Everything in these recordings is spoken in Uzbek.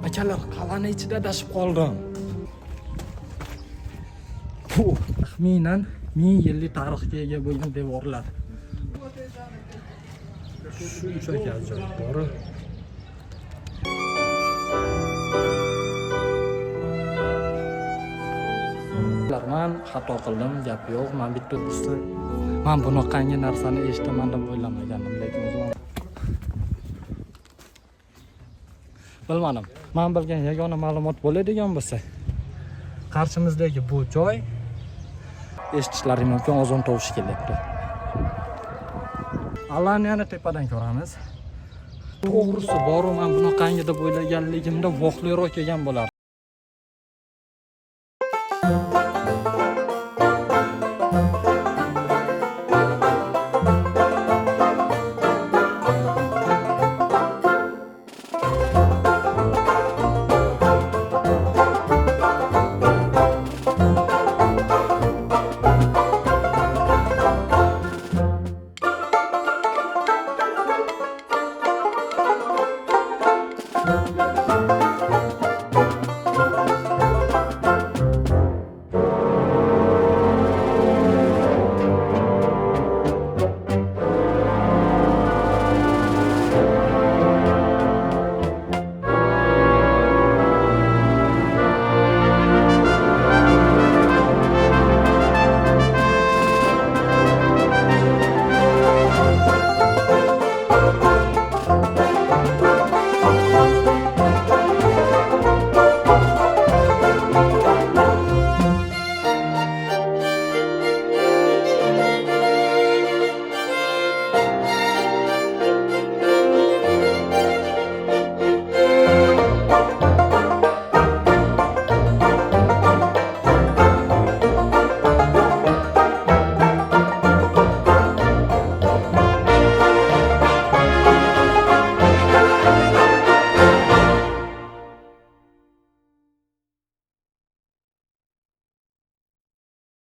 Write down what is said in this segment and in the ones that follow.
Akalar, qal'ani ichida adashib qoldim. Bu taxminan 1000 yillik tarixga ega bo'lgan devorlar. Shunchaki ajoyib bor. Men xato qildim, gap yo'q. Men bitta do'sti. Men bunaqangi narsani eshitaman deb o'ylamagandim, lekin o'zim bilmadim. Men bilgan yagona ma'lumot bo'ladigan bo'lsa, qarshimizdagi bu joy eshitishlari mumkin, ozon tovushi kelyapti. Alani yana tepadan ko'ramiz. To'g'risi boru men bunaqangi deb o'ylaganligimda voqliroq kelgan bo'lar.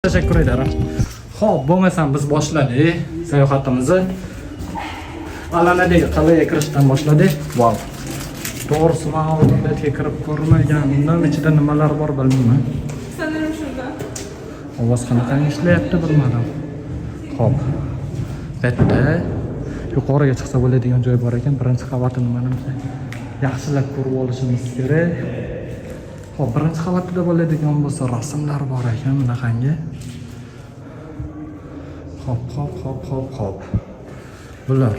Teşekkür ederim. Xo'p, bo'lmasam biz boshladik sayohatimizni. Alanadagi qal'aga kirishdan boshladik. Wow. To'g'risi men oldin betga kirib ko'rmaganimdan ichida nimalar bor bilmayman. Sanırım şurada. Ovoz qanaqa ishlayapti bilmadim. Xo'p. Bitta yuqoriga chiqsa bo'ladigan joy bor ekan. Birinchi qavatini menimcha yaxshilab ko'rib olishimiz kerak. Xo'p, birinchi qavatida bo'ladigan bo'lsa rasmlar bor ekan bunaqangi. Xo'p. Bular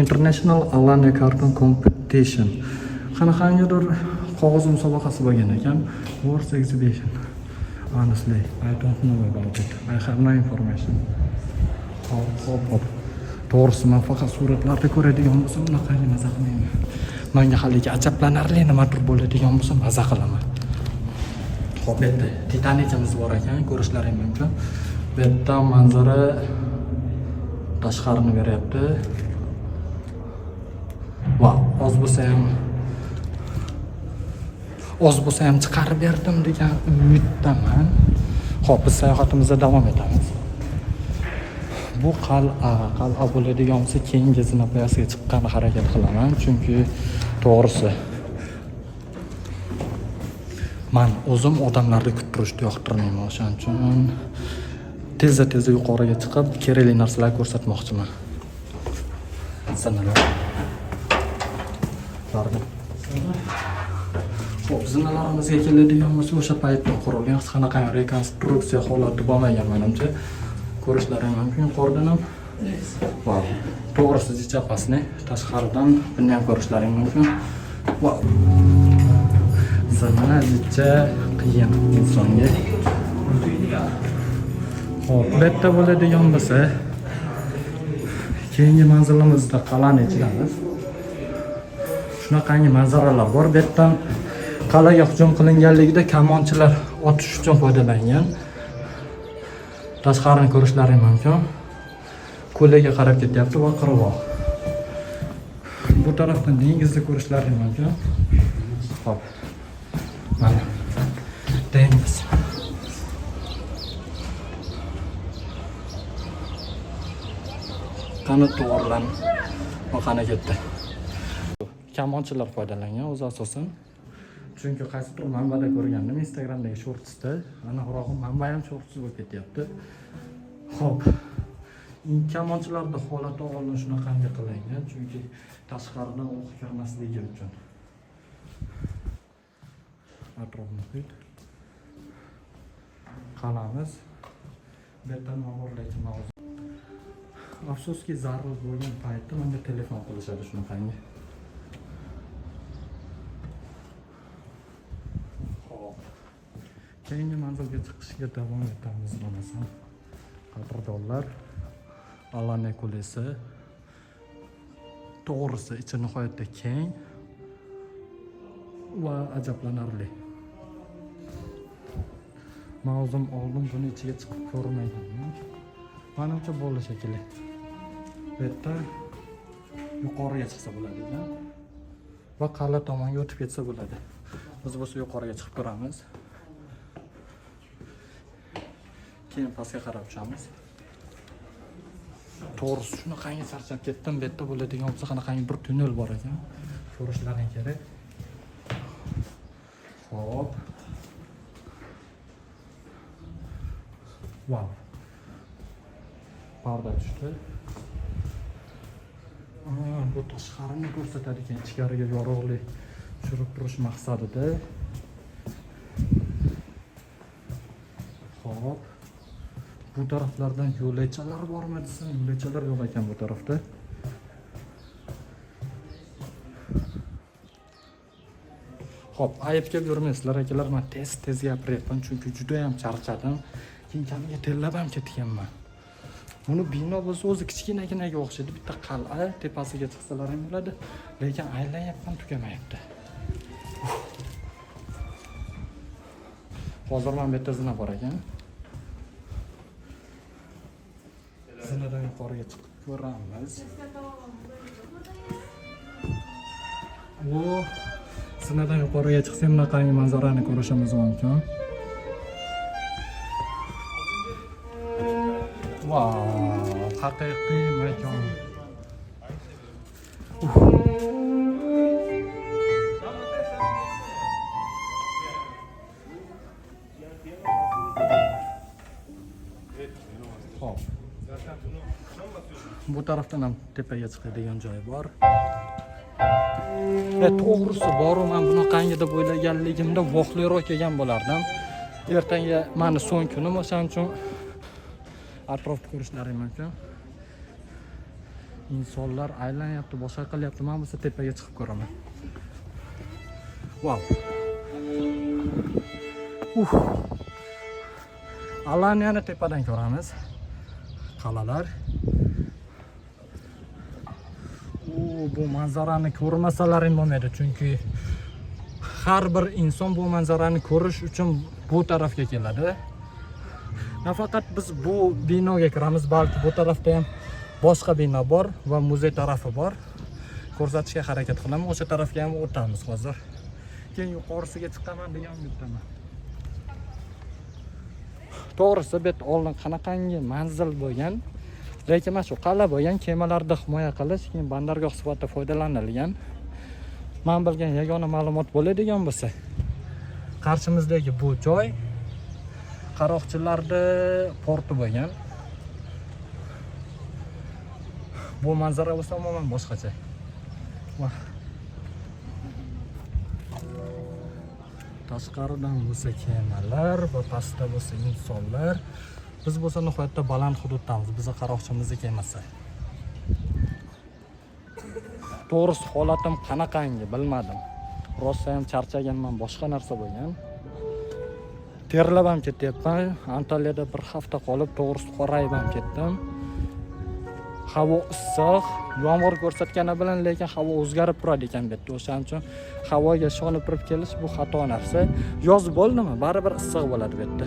International Alana Cartoon Competition. Qanaqangidir qog'oz musobaqasi bo'lgan ekan. World Exhibition. Honestly, I don't know about it. I have no information. Xo'p. To'g'risi men faqat suratlarda ko'radigan bo'lsam bunaqangi maza qilmayman. Menga haligi ajablanarli nimadir bo'ladigan bo'lsa maza qilaman. Xo'p, endi Titanicimiz bor ekan, ko'rishlaring mumkin. Bu yerda manzara tashqarini beryapti. Wow, oz bo'lsa ham chiqarib berdim degan umiddaman. Xo'p, biz sayohatimizga davom etamiz. Bu qal'a bo'ladigan bo'lsa keyingi zinapoyasiga chiqqanga harakat qilaman, chunki to'g'risi men o'zim odamlarni kutib turishni yoqtirmayman, o'shaning uchun tezda yuqoriga chiqib kerakli narsalar ko'rsatmoqchiman. Zinalar. Xo'p, zinalarimizga keladigan bo'lsa o'sha paytda qurilgan hech qanaqa rekonstruksiya holati bo'lmagan menimcha. Ko'rishlaring mumkin yuqoridan ham. Wow. To'g'risi jichapasini tashqaridan buni ham ko'rishlaring mumkin. Wow. Zina jicha qiyin insonga. Xo'p, bu yerda bo'ladigan bo'lsa keyingi manzilimizda qal'ani ichidamiz. Shunaqangi manzaralar bor. Bu yerdan qal'aga hujum qilinganligida kamonchilar otish uchun foydalangan. Tashqarini ko'rishlaring mumkin. Ko'lga qarab ketyapti va qirg'oq. Bu tarafdan dengizni ko'rishlaring mumkin. Xo'p. Mana dengiz. Qani to'g'rilan, qani ketdi. kamonchilar foydalangan o'zi asosan. Chunki qaysidir manbada ko'rgandim Instagramdagi shortsda, ana xurog'im manba ham shortsiz bo'lib ketyapti. Xo'p. Kamonchilarda holati oldin shunaqangi qilingan, chunki tashqaridan o'q kirmasligi uchun. Atrof muhit. Qalamiz. Beton ma'murlaydi mavzu. Afsuski zarur bo'lgan paytda menga telefon qilishadi shunaqangi. Xo'p. Keyingi manzilga chiqishga davom etamiz bo'lmasam. Qadrdonlar, Alane kulesi. To'g'risi ichi nihoyatda keng va ajablanarli. Men o'zim oldin buni ichiga chiqib ko'rmaganman. Menimcha bo'ldi shekilli. Bu yerda yuqoriga chiqsa bo'ladi ekan. Va qala tomonga o'tib ketsa bo'ladi. Biz bo'lsa yuqoriga chiqib ko'ramiz. Keyin pastga qarab tushamiz. To'g'risi shunaqangi charchab ketdim. Bu yerda bo'ladigan bo'lsa qanaqangi bir tunnel bor ekan. Ko'rishlaring kerak. Xo'p. Wow. Parda tushdi. Bu tashqarini ko'rsatadi ekan, ichkariga yorug'lik tushirib turish maqsadida. Xo'p. Bu taraflardan yo'lakchalar bormi desam, yo'lakchalar yo'q ekan bu tarafda. Xo'p, ayb kelib yurmaysizlar akalar, men tez gapiryapman chunki juda ham charchadim. Kiyimimga tellab ham ketganman. Buni bino bo'lsa o'zi kichkinaginaga o'xshaydi, bitta qal'a tepasiga chiqsalar ham bo'ladi, lekin aylanyapman tugamayapti. Hozir men bu yerda zina bor ekan. Zinadan yuqoriga chiqib ko'ramiz. O, zinadan yuqoriga chiqsam bunaqangi manzarani ko'rishimiz mumkin. Wow, haqiqiy makon. Xo'p. Bu tarafdan ham tepaga chiqadigan joy bor. To'g'risi boru men bunaqangi deb o'ylaganligimda voqliroq kelgan bo'lardim. Ertangi meni so'ng kunim o'shaning uchun atrofni ko'rishlaring mumkin. İnsanlar aylanyapti, boshqa qilyapti. Men bo'lsa tepaga chiqib ko'raman. Wow. Alaniyani tepadan ko'ramiz. Qalalar. Bu manzarani ko'rmasalaring bo'lmaydi, chunki har bir inson bu manzarani ko'rish uchun bu tarafga keladi. Nafaqat biz bu binoga kiramiz, balki bu tarafda ham boshqa bino bor va muzey tarafi bor. Ko'rsatishga harakat qilaman. O'sha tarafga ham o'tamiz hozir. Keyin yuqorisiga chiqaman degan umiddaman. To'g'risi bet oldin qanaqangi manzil bo'lgan, lekin mana shu qala bo'lgan, kemalarni himoya qilish, keyin bandargoh sifatida foydalanilgan. Men bilgan yagona ma'lumot bo'ladigan bo'lsa, qarshimizdagi bu joy qaroqchilarda porti bo'lgan. Bu manzara bo'lsa umuman boshqacha. Tashqaridan bo'lsa kemalar va pastda bo'lsa insonlar. Biz bo'lsa nihoyatda baland hududdamiz, bizning qaroqchimizni kemasi. To'g'risi holatim qanaqangi bilmadim. Rosa ham charchaganman, boshqa narsa bo'lgan. Terlab ham ketyapman. Antaliyada bir hafta qolib, to'g'risi qorayib ham ketdim. Havo issiq, yomg'ir ko'rsatgani bilan, lekin havo o'zgarib turadi ekan bu yerda. O'shaning uchun havoga ishonib turib kelish bu xato narsa. Yoz bo'ldimi, baribir issiq bo'ladi bu yerda.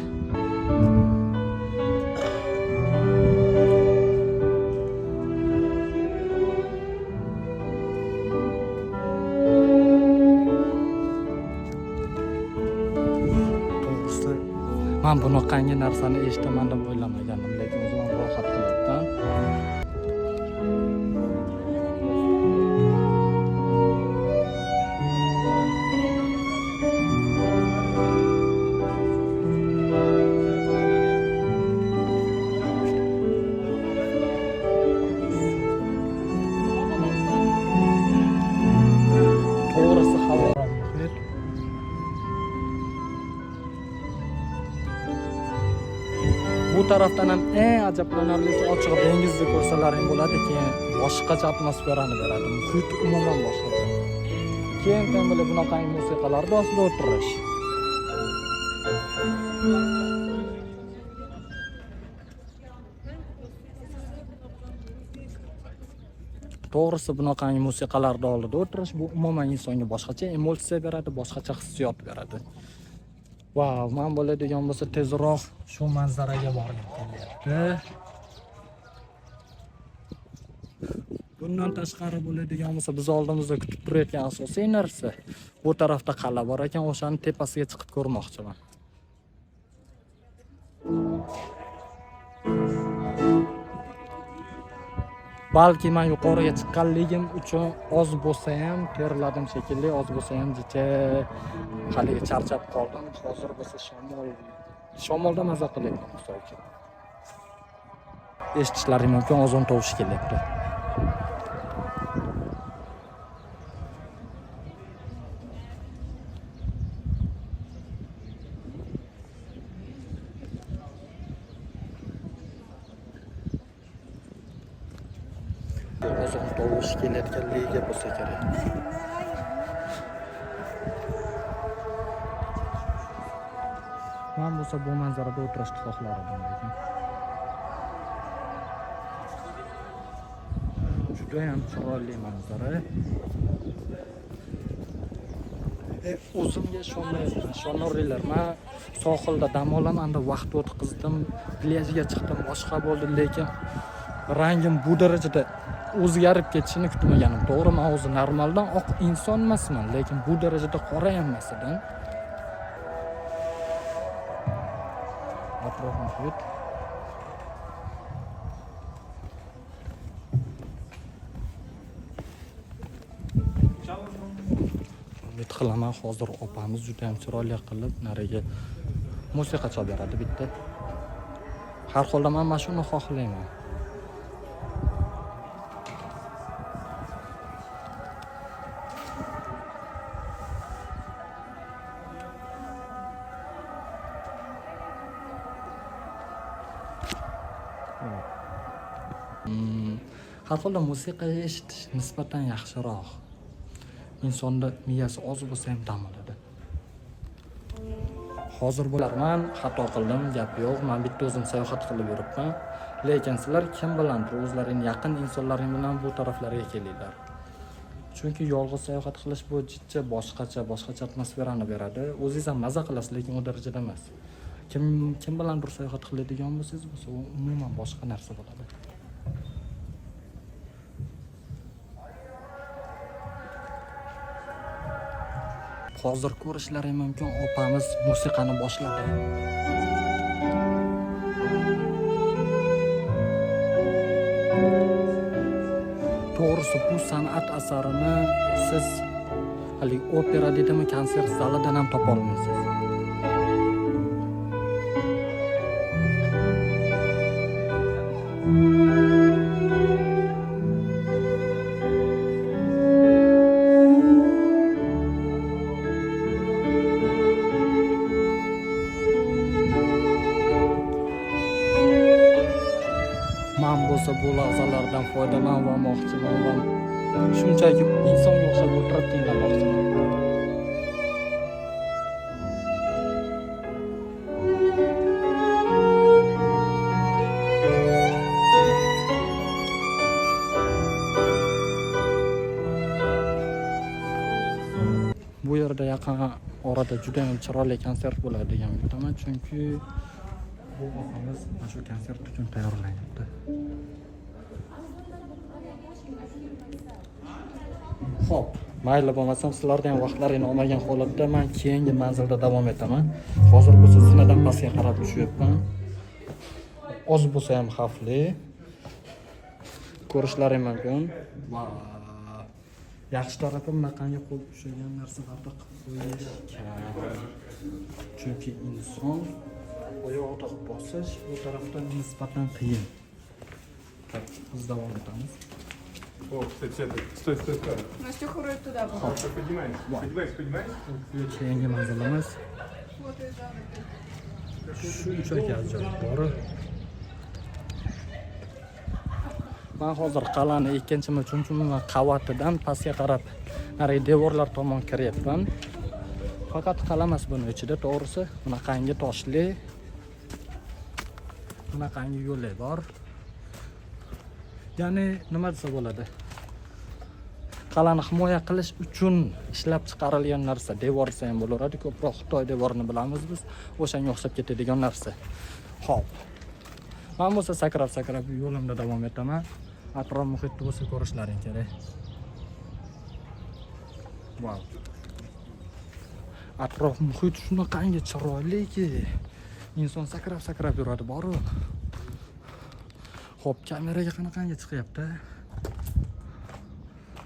Men bunaqangi narsani eshitaman deb o'ylamagandim, lekin o'zim ham rohat qilyapman. xalqaro muhit. Bu tarafdan ham eng ajablanarlisi ochiq dengizni ko'rsalaring bo'ladi, keyin boshqacha atmosferani beradi. Muhit umuman boshqacha. Keyin böyle bunaqangi musiqalarda ostida o'tirish. To'g'risi bunaqangi musiqalarda oldida o'tirish bu umuman insonga boshqacha emotsiya beradi, boshqacha hissiyot beradi. Wow, men bo'ladigan bo'lsa tezroq shu manzaraga borgim kelyapti. Bundan tashqari bo'ladigan bo'lsa biz oldimizda kutib turayotgan asosiy narsa bu tarafda qal'a bor ekan, o'shani tepasiga chiqib ko'rmoqchiman. Balki men yuqoriga chiqqanligim uchun oz bo'lsa ham terladim shekilli, oz bo'lsa ham jicha haliga charchab qoldim. Hozir bo'lsa shamolda maza qilyapman misol uchun. Eshitishlaring mumkin, ozon tovushi kelyapti. Ozon tovushi kelayotganligiga bo'lsa kerak. Men bo'lsa bu manzarada o'tirishni xohlardim lekin. Juda ham chiroyli manzara. O'zimga ishonmayapman. Men sohilda dam olaman, vaqt o'tkazdim, plyajga chiqdim, boshqa bo'ldi, lekin rangim bu darajada o'zgarib ketishini kutmaganim. To'g'ri, men o'zi normaldan oq inson emasman, lekin bu darajada qora emasdan. Atrof muhit. Umid qilaman hozir opamiz juda ham chiroyli qilib nariga musiqa chalib beradi bitta. Har holda men mana shuni xohlayman. Har holda musiqa eshitish nisbatan yaxshiroq. Insonda miyasi oz bo'lsa ham dam oladi. Hozir bo'larman, xato qildim, gap yo'q. Men bitta o'zim sayohat qilib yuribman. Lekin sizlar kim bilandir o'zlaring yaqin insonlaring bilan bu taraflarga kelinglar. Chunki yolg'iz sayohat qilish bu jiddiy boshqacha atmosferani beradi. O'zingiz ham maza qilasiz, lekin u darajada emas. Kim bilandir sayohat qiladigan bo'lsangiz, bu umuman boshqa narsa bo'ladi. Hozir ko'rishlaring mumkin, opamiz musiqani boshladi. To'g'risi bu san'at asarini siz hali opera deydimi, konsert zalidan ham topa olmaysiz. Men bo'lsa bu lahzalardan foydalanmoqchiman va shunchaki insonga o'xshab o'tirib tinglamoqchiman. Bu yerda yaqin orada juda ham chiroyli konsert bo'ladi degan umiddaman, chunki bu opamiz mana shu konsert uchun tayyorlanyapti. Xo'p, mayli bo'lmasam sizlardan ham vaqtlaringni olmagan holatda men keyingi manzilda davom etaman. Hozir bo'lsa zinadan pastga qarab tushyapman. Oz bo'lsa ham xavfli. Ko'rishlaring mumkin. Va yaxshi tarafi bunaqangi qo'l ushlagan narsalarni qilib qo'yish. Chunki inson oyoqda bosish bu tarafdan nisbatan qiyin. Biz davom etamiz. О, кстати, это. Стой, стой, стой. Настюха вроде туда была. Все, поднимайся. Поднимайся, поднимайся. Keyingi manzilimiz Вот и заново. shunchaki ajoyib bor. Men hozir qal'ani ikkinchi uchinchi qavatidan pastga qarab nari devorlar tomon kiryapman. Faqat qal'a emas buni ichida, to'g'risi bunaqangi toshli, bunaqangi yo'llar bor. Ya'ni nima desa bo'ladi? Qal'ani himoya qilish uchun ishlab chiqarilgan narsa. Devor desa ham bo'laveradi, ko'proq Xitoy devorini bilamiz biz. O'shanga o'xshab ketadigan narsa. Xo'p. Men bo'lsa sakrab yo'limda davom etaman. Atrof muhitni bo'lsa ko'rishlaring kerak. Wow. Atrof muhit shunaqangi chiroyliki, inson sakrab yuradi boru. Xo'p, kameraga qanaqangi chiqyapti?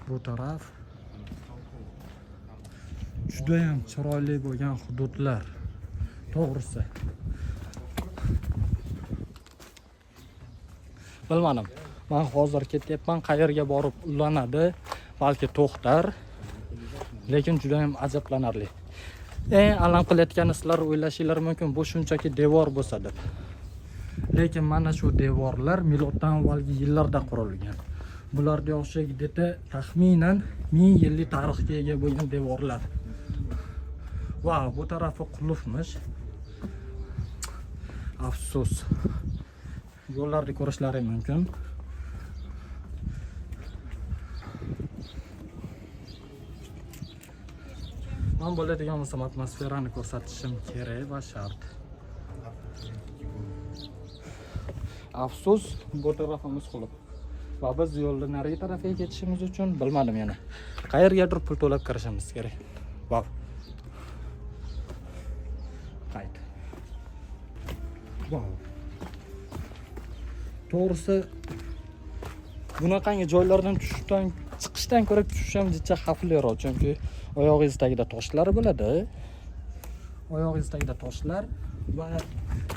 Bu taraf juda ham chiroyli bo'lgan hududlar. To'g'risi. Bilmadim. Men hozir ketyapman, qayerga borib ulanadi, balki to'xtar. Lekin juda ham ajablanarli. Alam qilayotgani sizlar o'ylashinglar mumkin, bu shunchaki devor bo'lsa deb. Lekin mana shu devorlar miloddan avvalgi yillarda qurilgan. Bularga o'xshagida taxminan 1000 yillik tarixga ega bo'lgan devorlar. Wow, bu tarafi qulfmish. Afsus. Yo'llarni ko'rishlaring mumkin. Men bo'ladigan bo'lsam atmosferani ko'rsatishim kerak va shart. Afsus, bu tarafimiz qulf. Va biz yo'lda nariga tarafiga ketishimiz uchun bilmadim yana. Qayergadir pul to'lab kirishimiz kerak. Wow. Qayt. Wow. To'g'risi bunaqangi joylardan chiqishdan ko'ra tushish ham jicha xavfliroq, chunki oyog'ingiz tagida toshlar bo'ladi. Oyog'ingiz tagida toshlar va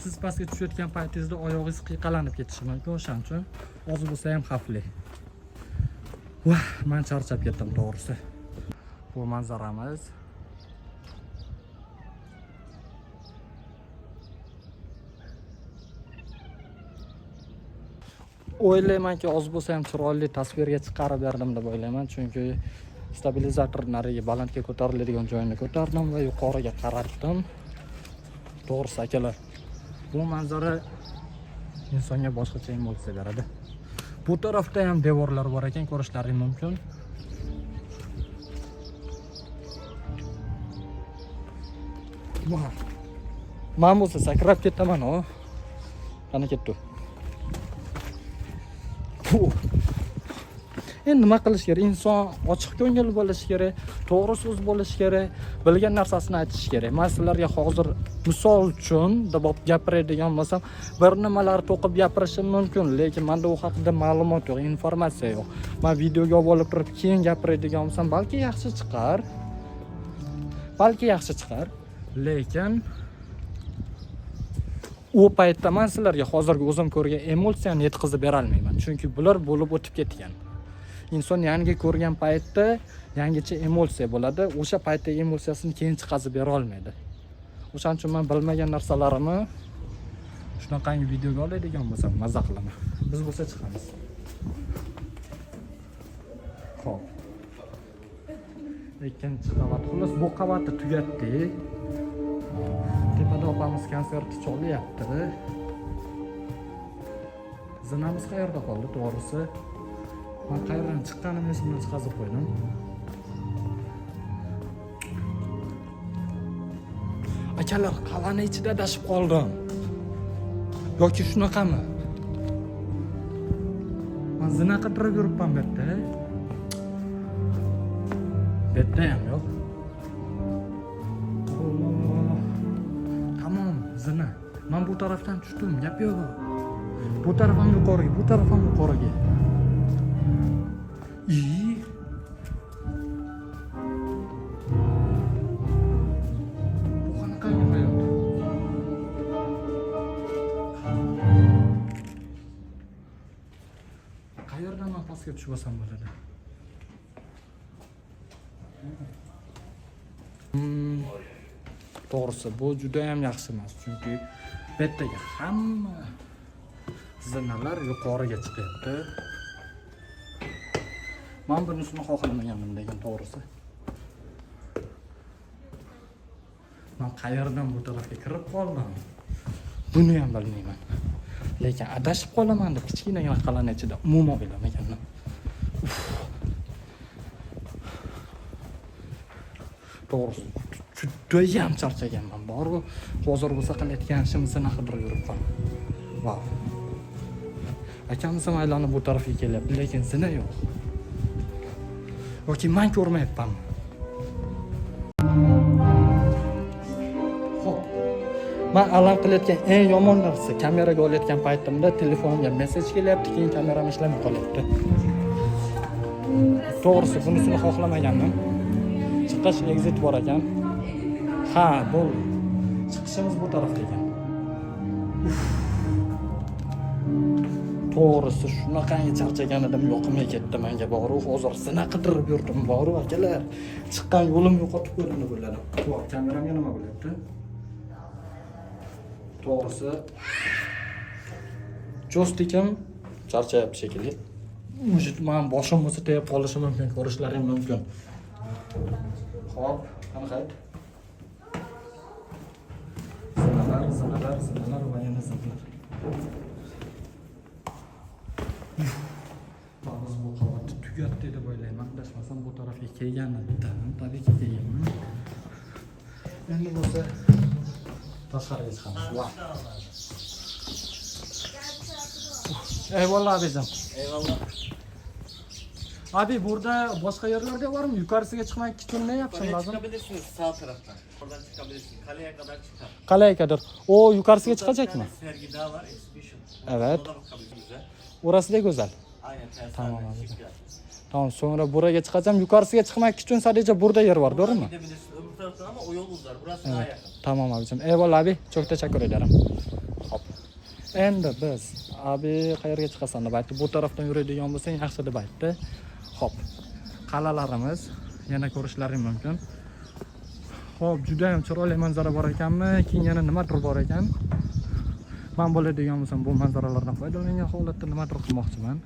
siz pastga tushayotgan paytingizda oyog'ingiz qiqalanib ketishi mumkin, o'shaning uchun oz bo'lsa ham xavfli. Vah, men charchab ketdim to'g'risi. Bu manzaramiz. O'ylaymanki, oz bo'lsa ham chiroyli tasvirga chiqarib berdim deb o'ylayman, chunki stabilizator nariga balandga ko'tariladigan joyini ko'tardim va yuqoriga qaratdim. To'g'risi akalar, bu manzara insonga boshqacha emotsiya beradi. Bu tarafda ham devorlar bor ekan, ko'rishlaring mumkin. Wow. Men bo'lsa sakrab ketaman, qani ketdi. Endi nima qilish kerak? Inson ochiq ko'ngil bo'lishi kerak, to'g'ri so'z bo'lishi kerak, bilgan narsasini aytish kerak. Men sizlarga hozir misol uchun deb gapiradigan bo'lsam, bir nimalar to'qib gapirishim mumkin, lekin menda u haqida ma'lumot yo'q, informatsiya yo'q. Men videoga olib turib keyin gapiradigan bo'lsam, balki yaxshi chiqar. Lekin u paytda men sizlarga hozirgi o'zim ko'rgan emotsiyani yetkazib bera olmayman, chunki bular bo'lib o'tib ketgan. Inson yangi ko'rgan paytda yangicha emotsiya bo'ladi. O'sha paytdagi emotsiyasini keyin chiqazib bera olmaydi. O'shaning uchun men bilmagan narsalarimni shunaqangi videoga oladigan bo'lsam mazza qilaman. Biz bo'lsa chiqamiz. Xo'p. Ikkinchi qavat. Xullas bu qavatni tugatdik. Tepada opamiz konsertni cholyapti. Zinamiz qayerda qoldi, to'g'risi? Men qayerdan chiqqanimni esimdan chiqazib qo'ydim. Akalar, qal'ani ichida adashib qoldim. Yoki shunaqami? Men zina qidirib yuribman bu yerda. Bu yerda ham yo'q. Tamam, zina. Men bu tarafdan tushdim, gap yo'q. Bu taraf ham yuqoriga, bu taraf ham yuqoriga. Bu qanaqangi hayot? Qayerdan men pastga pastga tushib olsam bo'ladi. To'g'risi bu juda ham yaxshi emas, chunki bu yerdagi hamma zinalar yuqoriga chiqyapti. Men bunisini xohlamagandim lekin to'g'risi. Men qayerdan bu tarafga kirib qoldim? Buni ham bilmayman. Lekin adashib qolaman deb kichkinagina qal'ani ichida umuman o'ylamagandim. To'g'risi juda ham charchaganman. Bor-ku, hozir bo'lsa qilayotgan ishimni sina qidirib yuribman. Vau. Akamiz ham aylanib bu tarafga kelyapti, lekin zina yo'q. Yoki men ko'rmayapmanmi? Xo'p. Men alam qilayotgan eng yomon narsa kameraga olayotgan paytimda telefonimga mesej kelyapti, keyin kameram ishlamay qolyapti. To'g'risi bunisini xohlamagandim. Chiqish exit bor ekan. Ha, bo'ldi. Chiqishimiz bu tarafda ekan. To'g'risi shunaqangi charchagan edim, yoqimga ketdi menga boru. Hozir zina qidirib yurdim boru akalar. Chiqqan yo'lim yo'qotib qo'ydim bularni. Voy, kameramga nima bo'lyapti? To'g'risi jo'stikim charchayapti shekilli. Mujit men boshim o'zi tegib qolishi mumkin, ko'rishlaring mumkin. Xo'p, qani qayt. Zinalar va yana zinalar. Biz bu qavatni tugatdi deb o'ylayman. Adashmasam bu tarafga kelgan edim. Tabiiyki kelganman. Endi bo'lsa tashqariga chiqamiz. Vay. Eyvallah abicam. Eyvallah. Abi burada başka yerlerde var mı? Yukarısına çıkmak için ne yapsam Oraya lazım? çıkabilirsiniz sağ taraftan. Oradan çıkabilirsiniz. Kaleye kadar çıkar. Kaleye kadar. O yukarısına çıkacak Bir mı? tane sergi daha var. Exhibition. Evet. Ona da bakabilirsiniz. Orası da güzel. Aynen. Tamam Tamam abi. abi. Tamam, sonra buraya çıkacağım. Yukarısına çıkmak için sadece burada yer var, doğru mu? Gidebilirsiniz. Öbür taraftan ama o yol uzar. Burası daha Evet. yakın. Tamam abicim. Eyvallah abi. Çok teşekkür ederim. Hop. Endi biz abi qayerga chiqasan deb aytdi. Bu tarafdan yuradigan bo'lsang yaxshi deb aytdi. Hop. Qal'alarimiz yana ko'rishlaring mumkin. Hop, juda ham chiroyli manzara bor ekanmi? Keyin yana nimadir bor ekan. Men bo'ladigan bo'lsam bu manzaralardan foydalangan holatda nimadir qilmoqchiman.